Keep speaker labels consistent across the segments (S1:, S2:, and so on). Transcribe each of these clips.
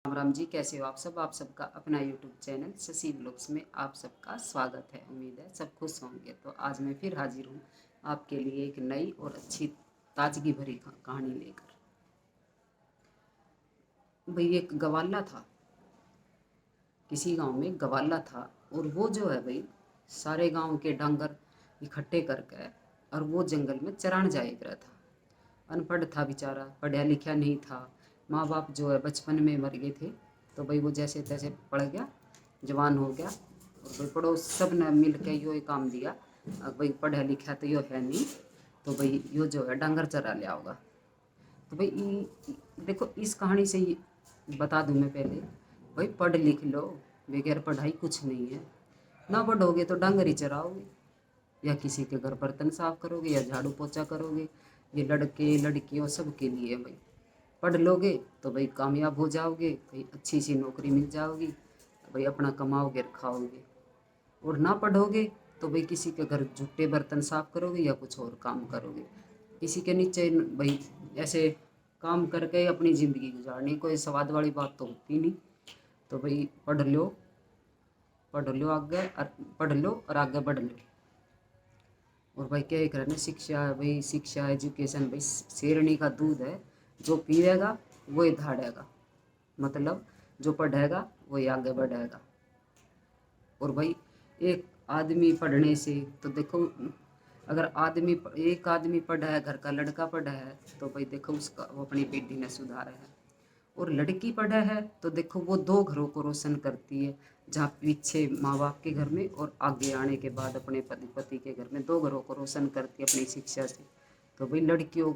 S1: राम राम जी, कैसे हो आप सब। आप सबका अपना यूट्यूब चैनल शशि ब्लॉग्स में आप सबका स्वागत है। उम्मीद है सब खुश होंगे। तो आज मैं फिर हाजिर हूँ आपके लिए एक नई और अच्छी ताजगी भरी कहानी लेकर। भाई एक गवाला था, किसी गांव में एक गवाला था। और वो जो है भाई सारे गांव के डांगर इकट्ठे करके और वो जंगल में चरान जाया करा था। अनपढ़ था बेचारा, पढ़ा लिखा नहीं था। माँ बाप जो है बचपन में मर गए थे। तो भाई वो जैसे तैसे पढ़ गया, जवान हो गया। और भाई पड़ोस सब ने मिल के यो काम दिया। अब भाई पढ़ा लिखा तो यो है नहीं, तो भाई यो जो है डांगर चरा लिया होगा। तो भाई देखो इस कहानी से ये बता दूं मैं पहले, भाई पढ़ लिख लो, बगैर पढ़ाई कुछ नहीं है। ना पढ़ोगे तो डांगर ही चराओगे, या किसी के घर बर्तन साफ करोगे, या झाड़ू पोछा करोगे। ये लड़के लड़कियों सब के लिए है भाई। पढ़ लोगे तो भाई कामयाब हो जाओगे, भाई अच्छी सी नौकरी मिल जाओगी, भाई अपना कमाओगे और खाओगे। और ना पढ़ोगे तो भाई किसी के घर झूठे बर्तन साफ करोगे या कुछ और काम करोगे। किसी के नीचे भाई ऐसे काम करके अपनी ज़िंदगी गुजारनी, कोई स्वाद वाली बात तो होती नहीं। तो भाई पढ़ लो आगे, पढ़ लो और आगे बढ़ लो। और भाई क्या करना, शिक्षा है भाई, शिक्षा एजुकेशन भाई शेरनी का दूध है। जो पिएगा वही धाड़ेगा, मतलब जो पढ़ेगा वही आगे बढ़ेगा। और भाई एक आदमी पढ़ने से तो देखो, अगर एक आदमी पढ़ा है, घर का लड़का पढ़ा है, तो भाई देखो उसका वो अपनी बेटी ने सुधारा है। और लड़की पढ़ा है तो देखो वो दो घरों को रोशन करती है। जहाँ पीछे माँ बाप के घर में और आगे आने के बाद अपने पति के घर में, दो घरों को रोशन करती है अपनी शिक्षा से। तो भाई लड़कियों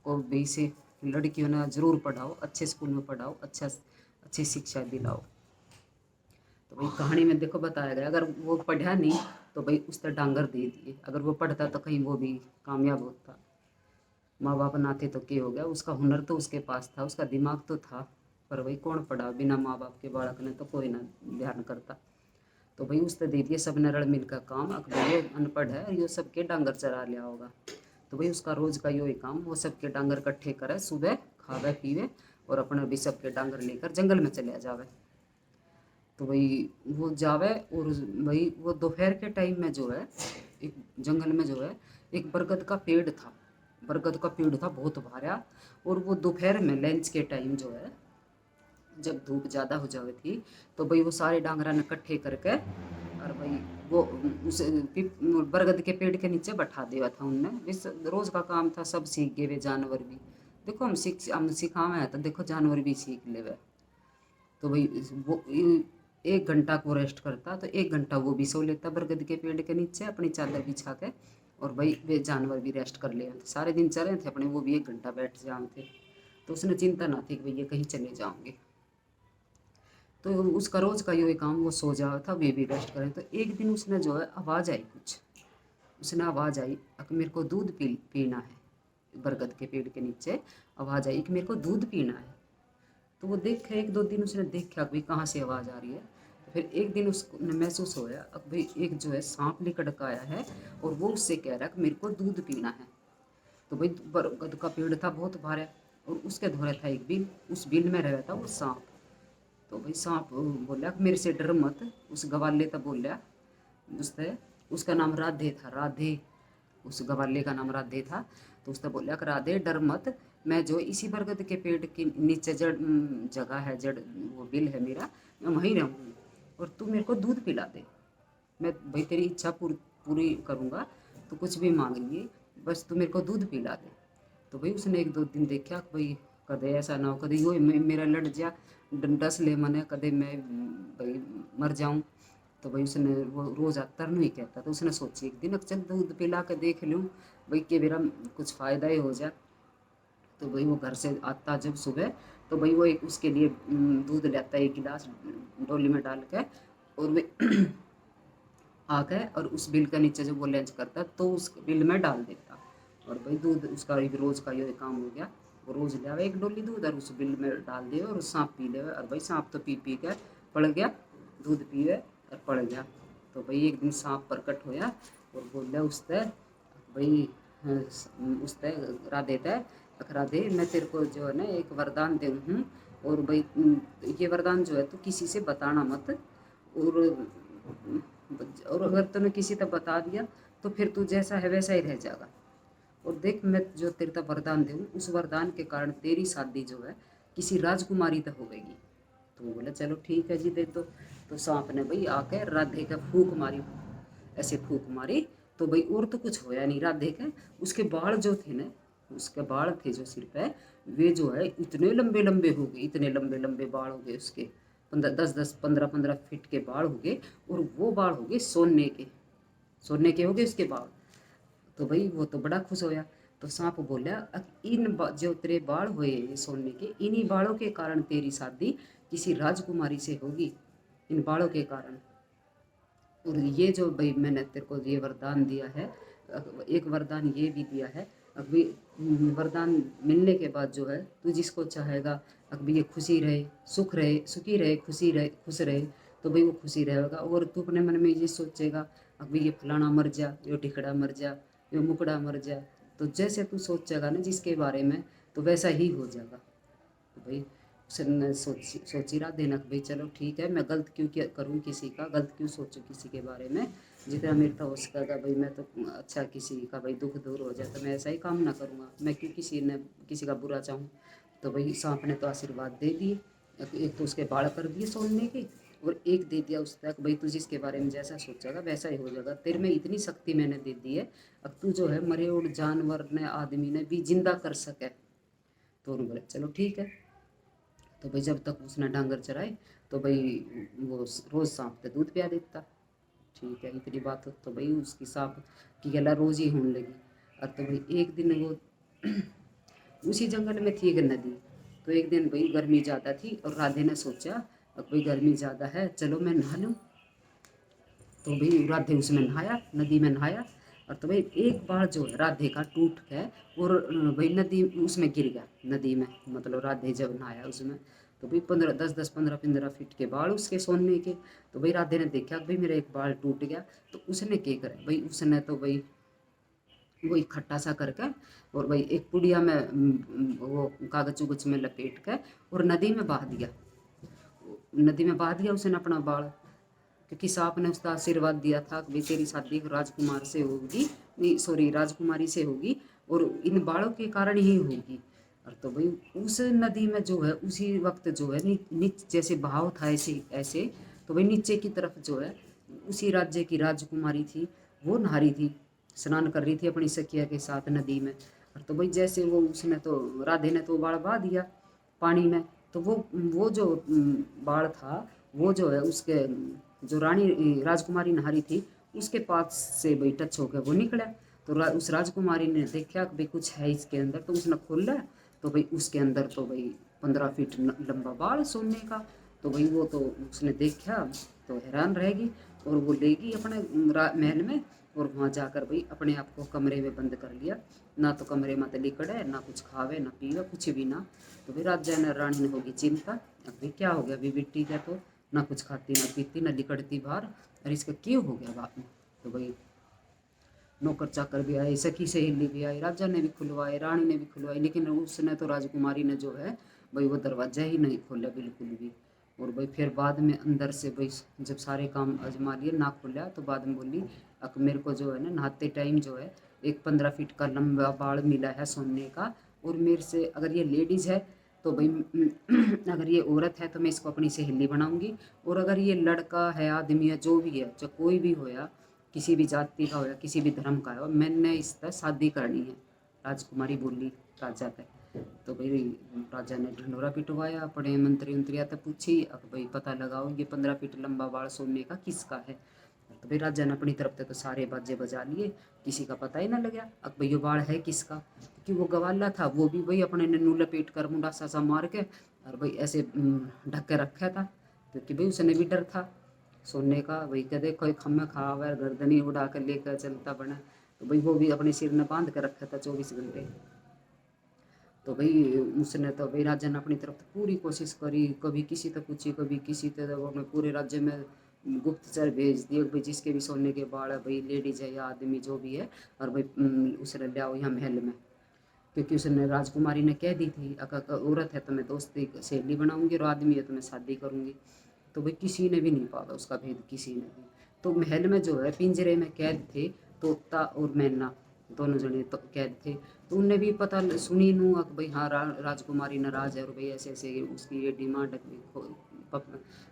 S1: को भी से लड़कियों ने ज़रूर पढ़ाओ, अच्छे स्कूल में पढ़ाओ, अच्छी शिक्षा दिलाओ। तो भाई कहानी में देखो बताया गया, अगर वो पढ़ा नहीं तो भाई उस तर डांगर दे दिए। अगर वो पढ़ता तो कहीं वो भी कामयाब होता। माँ बाप ना थे तो क्या हो गया, उसका हुनर तो उसके पास था, उसका दिमाग तो था। पर भाई कौन पढ़ा, बिना माँ बाप के बालक ने तो कोई ना ध्यान करता। तो भाई उसने दे दिए सब ने रल मिल का काम। अकबर ये अनपढ़ है और ये सबके डांगर चरा लिया होगा। तो भाई उसका रोज का यो ही काम, वो सबके डांगर इकट्ठे करे, सुबह खावे पीवे और अपने भी सबके डांगर लेकर जंगल में चले जावे। तो भाई वो जावे। और भाई वो दोपहर के टाइम में जो है, एक जंगल में जो है एक बरगद का पेड़ था। बरगद का पेड़ था बहुत भारा। और वो दोपहर में लंच के टाइम जो है, जब धूप ज़्यादा हो जावे थी, तो भाई वो सारे डांगरा ने इकट्ठे करके और भाई वो उस बरगद के पेड़ के नीचे बैठा दिया था उनने। इस रोज़ का काम था, सब सीख गए वे जानवर भी। देखो हम सिखावे हैं तो देखो जानवर भी सीख लेवे। तो भाई वो 1 घंटा को रेस्ट करता, तो 1 घंटा वो भी सो लेता बरगद के पेड़ के नीचे अपनी चादर बिछा के। और भाई वे जानवर भी रेस्ट कर ले थे, सारे दिन चले थे अपने, वो भी 1 घंटा बैठ जाए थे। तो उसने चिंता ना थी कि भैया कहीं चले जाओगे। तो उसका रोज का ये काम, वो सो जाओ था, वे भी रेस्ट करें। तो एक दिन उसने जो है आवाज़ आई कुछ, उसने आवाज़ आई कि मेरे को दूध पीना है। बरगद के पेड़ के नीचे आवाज़ आई कि मेरे को दूध पीना है। तो वो देखा, 1-2 दिन उसने देखा कि भाई कहाँ से आवाज़ आ रही है। तो फिर एक दिन उसको महसूस होया कि भाई एक जो है सांप लिकड़ का आया है और वो उससे कह रहा है कि मेरे को दूध पीना है। तो भाई बरगद का पेड़ था बहुत भारा, और उसके धोरे था एक बिल, उस बिल में रह था वो सांप। तो भाई सांप बोला कि मेरे से डर मत। उस गवाले तब बोला उससे, उसका नाम राधे था, राधे, उस गवाले का नाम राधे था। तो उसने बोला कि राधे डर मत, मैं जो इसी बरगद के पेड़ के नीचे जड़ जगह है, जड़ वो बिल है मेरा, मैं वहीं रहूँगी और तू मेरे को दूध पिला दे। मैं भाई तेरी इच्छा पूरी करूँगा, तो कुछ भी मांग लिए, बस तू मेरे को दूध पिला दे। तो भाई उसने 1-2 दिन देखा कि भाई कदे ऐसा ना हो, कदे यो मेरा लड़ जा, डस ले मने, कदे मैं भाई मर जाऊँ। तो भाई उसने वो रोज़ आता नहीं कहता। तो उसने सोची एक दिन अब चल दूध पिला के देख लूँ, भाई कि मेरा कुछ फ़ायदा ही हो जाए। तो भाई वो घर से आता जब सुबह, तो भाई वो एक उसके लिए दूध लेता है 1 गिलास डोली में डाल के। और वे आके और उस बिल के नीचे जब वो लंच करता तो उस बिल में डाल देता। और भाई दूध उसका एक रोज़ का ये काम हो गया। वो रोज़ ले आवे 1 डोली दूध और उस बिल में डाल दे और सांप पी ले। और भाई सांप तो पी पी के पड़ गया, दूध पीवे और पड़ गया। तो भाई एक दिन सांप प्रकट होया और बोला उससे भाई, उससे राधे थे राधे मैं तेरे को जो है ना एक वरदान दे हूँ, और भाई ये वरदान जो है तो किसी से बताना मत, और अगर तूने किसी तक बता दिया तो फिर तू जैसा है वैसा ही रह जाएगा। और देख मैं जो तेरे तक वरदान दूँ, उस वरदान के कारण तेरी शादी जो है किसी राजकुमारी तक हो गई। तो वो बोला चलो ठीक है जी दे दो। तो सांप ने भाई आके राधे का फूक मारी, ऐसे फूक मारी, तो भाई और तो कुछ होया नहीं राधे के। उसके बाल जो थे ना, उसके बाल थे जो सिर पे, वे जो है इतने लंबे लंबे हो गए, इतने लंबे लंबे बाल हो गए उसके, 10-10 15-15 फीट के बाल हो गए। और वो बाल हो गए सोने के, सोने के हो गए उसके बाल। तो भाई वो तो बड़ा खुश होया। तो सांप बोला जो तेरे बाल हुए ये सोने के, इन्हीं बालों के कारण तेरी शादी किसी राजकुमारी से होगी, इन बालों के कारण। और ये जो भाई मैंने तेरे को ये वरदान दिया है, एक वरदान ये भी दिया है, अभी वरदान मिलने के बाद जो है तू जिसको चाहेगा, अभी ये खुशी रहे, सुख रहे, सुखी रहे, खुशी रहे, खुश रहे, तो भाई वो खुशी रहेगा। और तू अपने मन में ये सोचेगा अभी ये फलाना मर जा, ये टिकड़ा मर जा, ये मुकड़ा मर जा, तो जैसे तू सोचेगा ना जिसके बारे में, तो वैसा ही हो जाएगा। तो भाई उसने सोची रहा देना कि भाई चलो ठीक है, मैं गलत क्यों क्या करूँ, किसी का गलत क्यों सोचूं किसी के बारे में, जितना मेरे था हो सकेगा भाई मैं तो अच्छा किसी का भाई दुख दूर हो जाए तो मैं ऐसा ही काम ना करूँगा, मैं क्यों किसी का बुरा चाहूँ। तो भाई सांप ने तो आशीर्वाद दे दिए, एक तो उसके बाल कर दिए सोने के, और एक दे दिया उस तक भाई तू जिसके बारे में जैसा सोचेगा वैसा ही हो जाएगा, तेरे में इतनी शक्ति मैंने दे दी है, अब तू जो है मरे और जानवर ने आदमी ने भी जिंदा कर सके। तो उन्होंने बोले चलो ठीक है। तो भाई जब तक उसने डांगर चराए तो भाई वो रोज़ सांप के दूध पिया देता। ठीक है इतनी बात तो भाई उसकी सांप की गला रोज़ ही होने लगी। और तो भाई एक दिन वो उसी जंगल में थी एक नदी। तो एक दिन भाई गर्मी ज़्यादा थी और राधे ने सोचा अब भाई गर्मी ज़्यादा है चलो मैं नहा लूँ। तो भाई राधे उसमें नहाया, नदी में नहाया। और तो भाई एक बार जो है राधे का टूट गया, और भाई नदी उसमें गिर गया, नदी में मतलब राधे जब नहाया उसमें। तो भाई 15-10 15-15 फीट के बाल उसके सोने के। तो भाई राधे ने देखा कि भाई मेरा एक बाल टूट गया। तो उसने क्या करा भाई, उसने तो भाई वो इकट्ठा सा करके, और भाई एक पुड़िया में वो कागज उगज में लपेट के और नदी में बहा दिया, नदी में बहा दिया उसने अपना बाल। क्योंकि सांप ने उसका आशीर्वाद दिया था कि भाई तेरी शादी राजकुमार से होगी, नहीं सॉरी राजकुमारी से होगी, और इन बालों के कारण ही होगी। और तो भाई उस नदी में जो है उसी वक्त जो है नीचे जैसे बहाव था ऐसे ऐसे, तो भाई नीचे की तरफ जो है उसी राज्य की राजकुमारी थी, वो नहा रही थी, स्नान कर रही थी अपनी सखिया के साथ नदी में। और तो भाई जैसे वो उसने तो राधे ने तो बाढ़ बहा दिया पानी में। तो वो जो बाढ़ था वो जो है उसके जो रानी राजकुमारी नहारी थी उसके पास से भाई टच होकर वो निकला। तो उस राजकुमारी ने देखा कि भाई कुछ है इसके अंदर, तो उसने खोला। तो भाई उसके अंदर तो भाई 15 फीट लंबा बाल सोने का। तो भाई वो तो उसने देखा तो हैरान रहेगी, और वो लेगी अपने महल में, और वहाँ जाकर भाई अपने आप को कमरे में बंद कर लिया। ना तो कमरे में लिकड़े, ना कुछ खावे ना पीवे, कुछ भी ना। तो भाई राजा ने रानी ने होगी चिंता, अब भाई क्या हो गया, अभी बेटी का तो ना कुछ खाती ना पीती ना लिकड़ती बाहर, और इसका क्यों हो गया बाप में। तो भाई नौकर चाकर भी आए, सखी सहेली भी आई, राजा ने भी खुलवाए, रानी ने भी खुलवाई, लेकिन उसने तो राजकुमारी ने जो है भाई वो दरवाजा ही नहीं खोला बिल्कुल भी। और भाई फिर बाद में अंदर से भाई जब सारे काम आजमा लिए ना खुला, तो बाद में बोली अब मेरे को जो है ना नहाते टाइम जो है एक 15 फीट का लंबा बाड़ मिला है सोने का, और मेरे से अगर ये लेडीज़ है तो भाई अगर ये औरत है तो मैं इसको अपनी सहेली बनाऊंगी, और अगर ये लड़का है आदमी है जो भी है, चाहे कोई भी होया, किसी भी जाति का होया, किसी भी धर्म का हो, मैंने इस पर शादी करनी है। राजकुमारी बोली राजा पे। तो भाई राजा ने ढिंढोरा पिटवाया, अपने मंत्री उंत्रिया तक पूछी, अब भाई पता लगाओ ये 15 फीट लंबा बाड़ सोने का किसका है। तो भाई राजा ने अपनी तरफ से तो सारे बाजे बजा लिए, किसी का पता ही ना लगा अब भाई ये बाड़ है किसका। क्योंकि वो गवाला था, वो भी भाई अपने नन्नू लपेट कर मुंडासा सा मार के और भाई ऐसे ढक के रखा था, क्योंकि भाई उसने भी डर था सोने का। भाई कदे कोई खम्मे खा हुआ गर्दनी उड़ा कर लेकर चलता बना, तो भाई वो भी अपने सिर में बांध कर रखा था 24 घंटे। तो भाई उसने तो भाई राजा ने अपनी तरफ पूरी कोशिश करी, कभी किसी तक पूछी कभी किसी तक, वो पूरे राज्य में गुप्तचर भेज दिए भाई जिसके भी सोने के बाल है भाई लेडीज है या आदमी जो भी है, और भाई उसने ले आओ यहाँ महल में। क्योंकि उसने राजकुमारी ने कह दी थी अगर औरत है तो मैं दोस्ती सहेली बनाऊंगी और आदमी है तो मैं शादी करूंगी। तो भाई किसी ने भी नहीं पाला उसका भेद, किसी ने भी। तो महल में जो है पिंजरे में कैद थे तोता और मैना, दोनों जने तो कैद थे। तो उनने भी पता सुनी नू कि भाई हाँ राजकुमारी नाराज है और भाई ऐसे ऐसे उसकी ये डिमांड है कि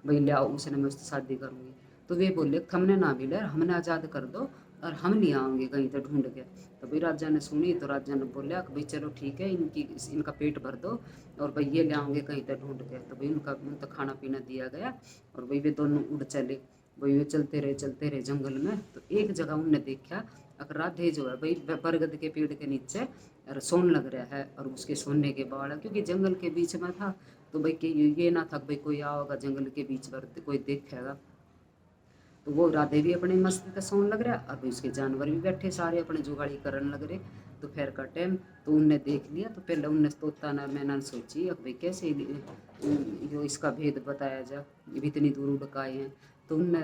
S1: भाई ले आओ उसने, मैं उससे शादी करूँगी। तो वे बोले हमने ना मिले, हमने आज़ाद कर दो और हम नहीं आएंगे कहीं तो ढूंढ के। तो भाई राजा ने सुनी तो राजा ने बोला कि भाई चलो ठीक है, इनका पेट भर दो और भाई ये ले आएंगे कहीं तो ढूंढ के। तो भाई उनका खाना पीना दिया गया और भाई वे दोनों उड़ चले। भाई वे चलते रहे जंगल में। तो एक जगह उनने देखा अगर राधे जो है भाई बरगद के पेड़ के नीचे और सोन लग रहा है और उसके सोने के बाल, क्योंकि जंगल के बीच में था। तो भाई कि ये ना था भाई कोई आओगा जंगल के बीच पर कोई देखेगा। तो वो राधे भी अपने मस्ती का सोन लग रहा, अब उसके जानवर भी बैठे सारे अपने जुगाड़ी करने लग रहे। दोपहर का टाइम तो उनने देख लिया। तो पहले उनने तोता ना मैंने सोची अब भाई कैसे यो इसका भेद बताया जा, ये भी इतनी दूर उड़ के आए हैं। तो उनने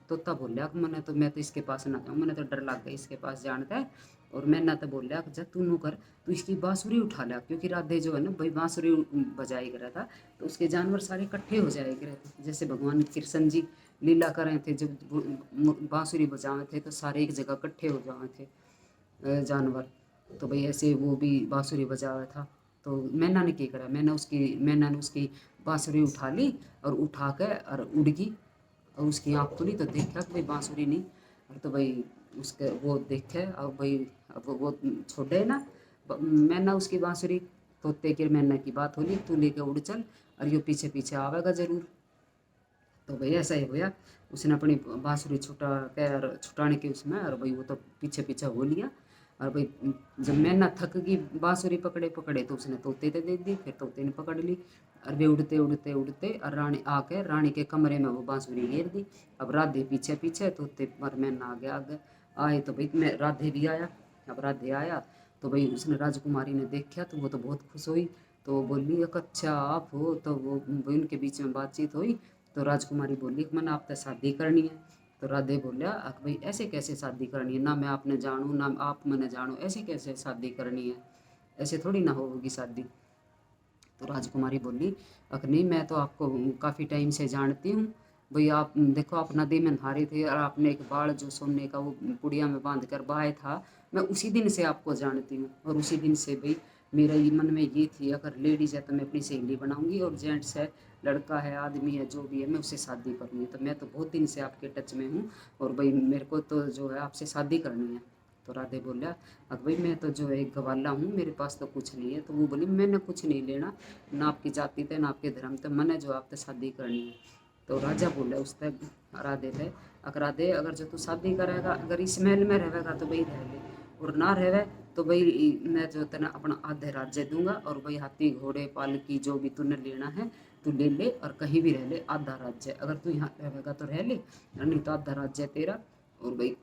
S1: तोता बोलिया कि मैं तो इसके पास ना जाऊँ, मैंने तो डर लग गया इसके पास जानता है। और मैंने तो बोलिया कि जब तू नू कर तो इसकी बांसुरी उठा लिया, क्योंकि राधे जो है ना भाई बांसुरी बजाई करा था। तो उसके जानवर सारे इकट्ठे हो जाए करे थे, जैसे भगवान कृष्ण जी लीला कर रहे थे जब बांसुरी बजावे थे तो सारे एक जगह इकट्ठे हो जाए थे जानवर। तो भाई ऐसे वो भी बांसुरी बजावा था। तो मैना ने क्या करा, मैना ने उसकी बांसुरी उठा ली और उठा कर और उड़ गई। और उसकी आँख खुली तो देखा कि भाई बांसुरी नहीं। और तो भाई उसके वो देखे और भाई अब वो छोड़े ना मैना उसकी बांसुरी। तोते के मैना की बात होली, तू लेके उड़ चल और ये पीछे पीछे आवेगा जरूर। तो भाई ऐसा ही होया, उसने अपनी बांसुरी छुटाने के उसमें और भाई वो तो पीछे पीछे हो लिया। और भाई जब मैना थक गई बांसुरी पकड़े पकड़े तो उसने तोते ते दे दी, फिर तोते ने पकड़ ली। और वे उड़ते उड़ते उड़ते और रानी आके रानी के कमरे में वो बांसुरी घेर दी। अब राधे पीछे पीछे तोते पर मैना आगे आगे आए। तो भाई मैं राधे भी आया। अब राधे आया तो भाई उसने राजकुमारी ने देखा तो वो तो बहुत खुश हुई। तो वो बोली अच्छा आप हो। तो वो उनके बीच में बातचीत हुई। तो राजकुमारी बोली मैंने आपसे शादी करनी है। तो राधे बोलिया भाई ऐसे कैसे शादी करनी है, ना मैं आपने जानूँ ना आप मैंने जानूँ, ऐसे कैसे शादी करनी है, ऐसे थोड़ी ना होगी शादी। तो राजकुमारी बोली अखनी मैं तो आपको काफ़ी टाइम से जानती हूँ। भाई आप देखो आप नदी में नहा रहे थे और आपने एक बाड़ जो सोने का वो पुड़िया में बांध कर बहाया था, मैं उसी दिन से आपको जानती हूँ। और उसी दिन से भाई मेरा ये मन में ये थी अगर लेडीज़ है तो मैं अपनी सहेली बनाऊंगी और जेंट्स है लड़का है आदमी है जो भी है मैं उससे शादी करूँगी। तो मैं तो बहुत दिन से आपके टच में हूँ और भाई मेरे को तो जो है आपसे शादी करनी है। तो राधे बोला अब भाई मैं तो जो है एक गवाला हूँ, मेरे पास तो कुछ नहीं है। तो वो बोली मैंने कुछ नहीं लेना, ना आपकी जाति थे ना आपके धर्म थे, मैंने जो आपसे शादी करनी है। तो राजा बोला उस तक राधे थे अगर राधे अगर जो तू शादी करेगा अगर इस महल में रहेगा तो भाई रह ले, और ना रहे तो भाई मैं जो तेना अपना आधे राज्य दूंगा और भाई हाथी घोड़े पालकी जो भी तूने लेना है तू ले ले और कहीं भी रह ले, आधा राज्य अगर तू यहाँ रहेगा तो रह ले नहीं तो आधा राज्य तेरा। और भाई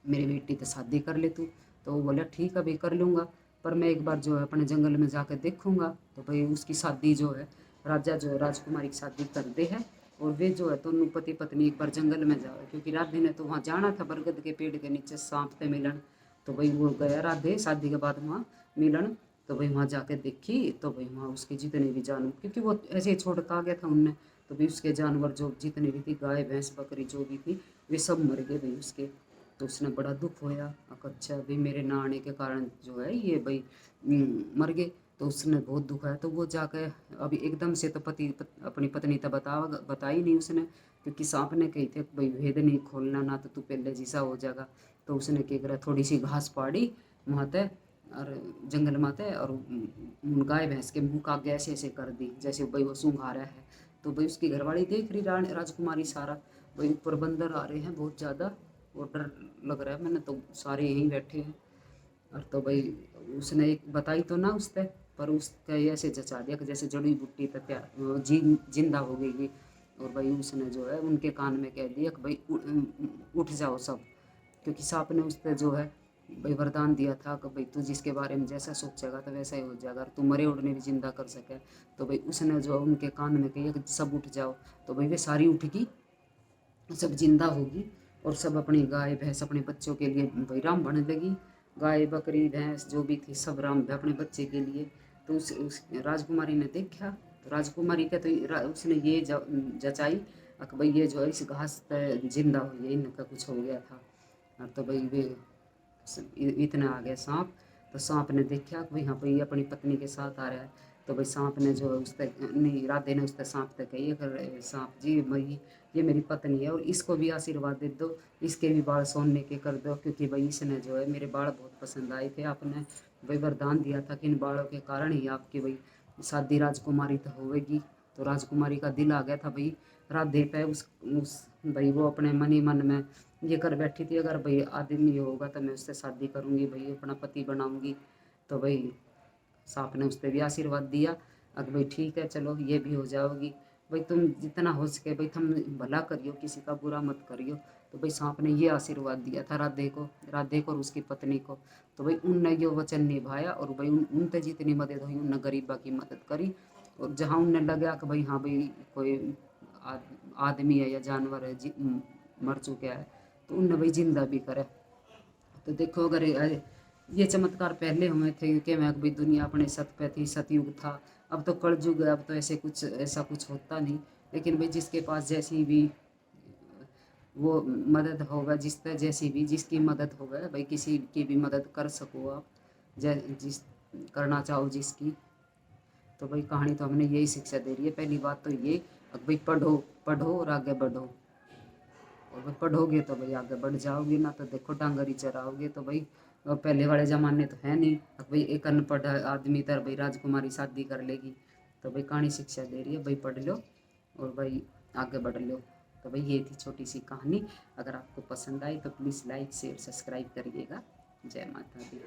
S1: मेरी बेटी तो शादी कर ले तू। तो वो बोला ठीक है भाई कर लूँगा, पर मैं एक बार जो है अपने जंगल में जाकर देखूँगा। तो भाई उसकी शादी जो है राजा जो है राजकुमारी की शादी कर दे है और वे जो है दोनों पति पत्नी एक बार जंगल में जाओ, क्योंकि राधे ने तो वहाँ जाना था बरगद के पेड़ के नीचे सांप से मिलन। तो भाई वो गया राधे शादी के बाद वहाँ मिलन। तो भाई वहाँ जाके देखी तो भाई वहाँ उसके जितने भी जानवर, क्योंकि वो ऐसे ही छोड़ के आ गया था उनने। तो भाई उसके जानवर जो जितने भी थी गाय भैंस बकरी जो भी थी वे सब मर गए भाई उसके। तो उसने बड़ा दुख होया अच्छा भाई मेरे ना आने के कारण जो है ये भाई मर गए। तो उसने बहुत दुख है। तो वो जाकर अभी एकदम से तो अपनी पत्नी तो बताई नहीं उसने, क्योंकि सांप ने कही थे भाई भेद नहीं खोलना ना तो तू पहले जैसा हो जाएगा। तो उसने क्या करा थोड़ी सी घास पाड़ी माते और जंगल माते और गाय भैंस के मुँह का आगे ऐसे ऐसे कर दी जैसे भाई वो सूंघ आ रहा है। तो भाई उसकी घरवाली देख रही राजकुमारी सारा, भाई ऊपर बंदर आ रहे हैं बहुत ज़्यादा और डर लग रहा है, मैंने तो सारे यहीं बैठे हैं। और तो भाई उसने एक बताई तो ना उससे, पर उसका ऐसे जचा दिया कि जैसे जड़ी बूटी तैयार जिंदा हो गई। और भाई उसने जो है उनके कान में कह दिया कि भाई उठ जाओ सब, क्योंकि सांप ने उससे जो है भाई वरदान दिया था कि भाई तू जिसके बारे में जैसा सोचेगा तो वैसा ही हो जाएगा, और तू मरे उड़ने भी जिंदा कर सके। तो भाई उसने जो उनके कान में कही कि सब उठ जाओ। तो भाई वे सारी उठ गई, सब जिंदा होगी और सब अपनी गाय भैंस अपने बच्चों के लिए वैराम बनने लगी। गाय बकरी भैंस जो भी थी सब राम अपने बच्चे के लिए। तो उस राजकुमारी ने देखा, तो राजकुमारी का तो उसने ये जचाई कि भाई ये जो है इस घास पे जिंदा हुई है, इनका कुछ हो गया था। और तो भाई वे इतना आ गया सांप। तो सांप ने देखा कि भाई हाँ भाई अपनी पत्नी के साथ आ रहा है। तो भाई सांप ने जो उस तक नहीं, राधे ने उस तक सांप तक कही, अगर सांप जी भाई ये मेरी पत्नी है और इसको भी आशीर्वाद दे दो, इसके भी बाल सोने के कर दो, क्योंकि भाई इसने जो है मेरे बाल बहुत पसंद आए थे, आपने भाई वरदान दिया था कि इन बालों के कारण ही आपकी भाई शादी राजकुमारी तो होगी। तो राजकुमारी का दिल आ गया था भाई राधे पे। उस भाई वो अपने मन ही मन में ये कर बैठी थी, अगर भाई आदमी होगा तो मैं उससे शादी करूँगी, भाई अपना पति बनाऊँगी। तो भाई सांप ने उस पर भी आशीर्वाद दिया, अगर भाई ठीक है चलो ये भी हो जाओगी, भाई तुम जितना हो सके भाई तुम भला करियो, किसी का बुरा मत करियो। तो भाई सांप ने ये आशीर्वाद दिया था राधे को और उसकी पत्नी को। तो भाई उनने ये वचन निभाया और भाई उन पे जितनी मदद हुई उनने गरीबा की मदद करी। और जहाँ उन्हें लगा कि भाई हाँ भाई कोई आदमी है या जानवर है मर चुका है, तो उनने भाई जिंदा भी करे। तो देखो अगर ये चमत्कार पहले हुए थे कि मैं भाई दुनिया अपने सत पे थी, सतयुग था। अब तो कलयुग है, अब तो ऐसा कुछ होता नहीं। लेकिन भाई जिसके पास जैसी भी वो मदद होगा, जिस तरह जैसी भी जिसकी मदद होगा भाई, किसी की भी मदद कर सको आप, जिस करना चाहो जिसकी। तो भाई कहानी तो हमने यही शिक्षा दे रही है। पहली बात तो ये अब भाई पढ़ो, पढ़ो और आगे बढ़ो। और भाई पढ़ोगे तो भाई आगे बढ़ जाओगे, ना तो देखो डांगरी चराओगे। तो भाई पहले वाले ज़माने तो है नहीं, अब भाई एक अनपढ़ आदमी तर भाई राजकुमारी शादी कर लेगी। तो भाई कहानी शिक्षा दे रही है, भाई पढ़ लो और भाई आगे बढ़ लो। तो भाई ये थी छोटी सी कहानी। अगर आपको पसंद आई तो प्लीज़ लाइक शेयर सब्सक्राइब करिएगा। जय माता दी।